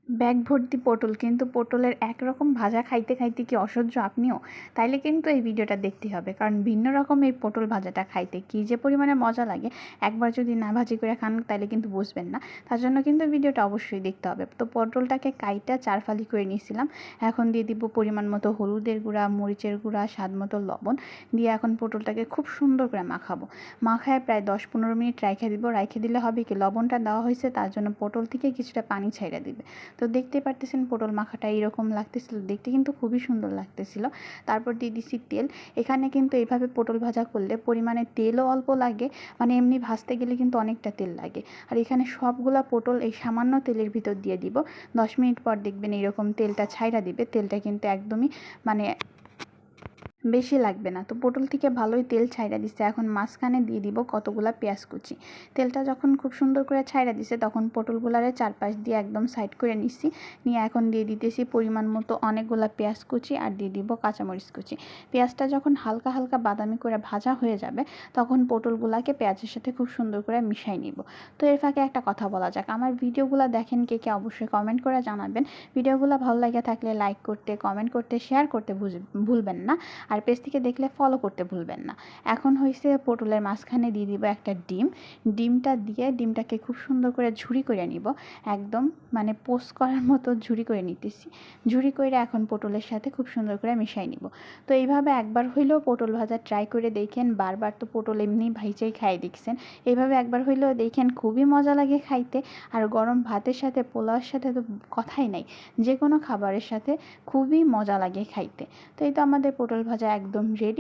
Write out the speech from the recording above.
Bag ভর্তি পটল, কিন্তু পটলের একরকম ভাজা খাইতে খাইতে কি অসহ্য আপনিও? তাইলে কিন্তু এই ভিডিওটা দেখতে হবে, কারণ ভিন্ন রকম এই পটল ভাজাটা খাইতে কী যে পরিমাণে মজা লাগে, একবার যদি না ভাজি করে খান তাইলে কিন্তু বুঝবেন না। তার জন্য কিন্তু ভিডিওটা অবশ্যই দেখতে হবে। তো পটলটাকে কাইটা 4 ফালি করে নিয়েছিলাম। এখন দিয়ে দিব পরিমাণ মতো হলুদের গুঁড়া, মরিচের গুঁড়া, স্বাদ মতো লবণ দিয়ে এখন পটলটাকে খুব সুন্দর করে মাখাবো। মাখায় প্রায় 10-15 মিনিট রাইখে দিব। রাইখে দিলে হবে কি, লবণটা দেওয়া হয়েছে তার জন্য পটল থেকে কিছুটা পানি ছাইড়া দিবে। তো দেখতে পারতেছেন পটল মাখাটা এইরকম লাগতেছিল, দেখতে কিন্তু খুবই সুন্দর লাগতেছিল। তারপর দিয়ে দিছি তেল। এখানে কিন্তু এইভাবে পটল ভাজা করলে পরিমাণে তেলও অল্প লাগে, মানে এমনি ভাজতে গেলে কিন্তু অনেকটা তেল লাগে। আর এখানে সবগুলা পটল এই সামান্য তেলের ভিতর দিয়ে দিব। 10 মিনিট পর দেখবেন এইরকম তেলটা ছাইড়া দিবে। তেলটা কিন্তু একদমই মানে বেশি লাগবে না। তো পটল থেকে ভালোই তেল ছাইড়া দিছে। এখন মাঝখানে দিয়ে দিব কতগুলা পেঁয়াজ কুচি। তেলটা যখন খুব সুন্দর করে ছাইড়া দিছে তখন পটলগুলারে চারপাশ দিয়ে একদম সাইড করে নিচ্ছি। নিয়ে এখন দিয়ে দিতেছি পরিমাণ মতো অনেকগুলা পেঁয়াজ কুচি আর দিয়ে দিব কাঁচামরিচ কুচি। পেঁয়াজটা যখন হালকা হালকা বাদামি করে ভাজা হয়ে যাবে তখন পটলগুলাকে পেঁয়াজের সাথে খুব সুন্দর করে মিশাই নিব। তো এর ফাঁকে একটা কথা বলা যাক, আমার ভিডিওগুলো দেখেন কে কে অবশ্যই কমেন্ট করে জানাবেন। ভিডিওগুলো ভালো লাগে থাকলে লাইক করতে, কমেন্ট করতে, শেয়ার করতে ভুলবেন না। আর পেজ থেকে দেখলে ফলো করতে ভুলবেন না। এখন হয়েছে পটলের মাঝখানে দিয়ে দিব একটা ডিম। ডিমটা দিয়ে ডিমটাকে খুব সুন্দর করে ঝুরি করে নিব, একদম মানে পোস্ট করার মতো ঝুরি করে নিতেছি। ঝুরি করে এখন পটলের সাথে খুব সুন্দর করে মিশাই নিব। তো এইভাবে একবার হইলেও পটল ভাজা ট্রাই করে দেখেন। বারবার তো পটল এমনি ভাইজাই খাই দেখছেন, এইভাবে একবার হইলেও দেখেন, খুবই মজা লাগে খাইতে। আর গরম ভাতের সাথে, পোলাওয়ের সাথে তো কথাই নাই, যে কোনো খাবারের সাথে খুবই মজা লাগে খাইতে। তো এই তো আমাদের পটল ভাজা একদম রেডি।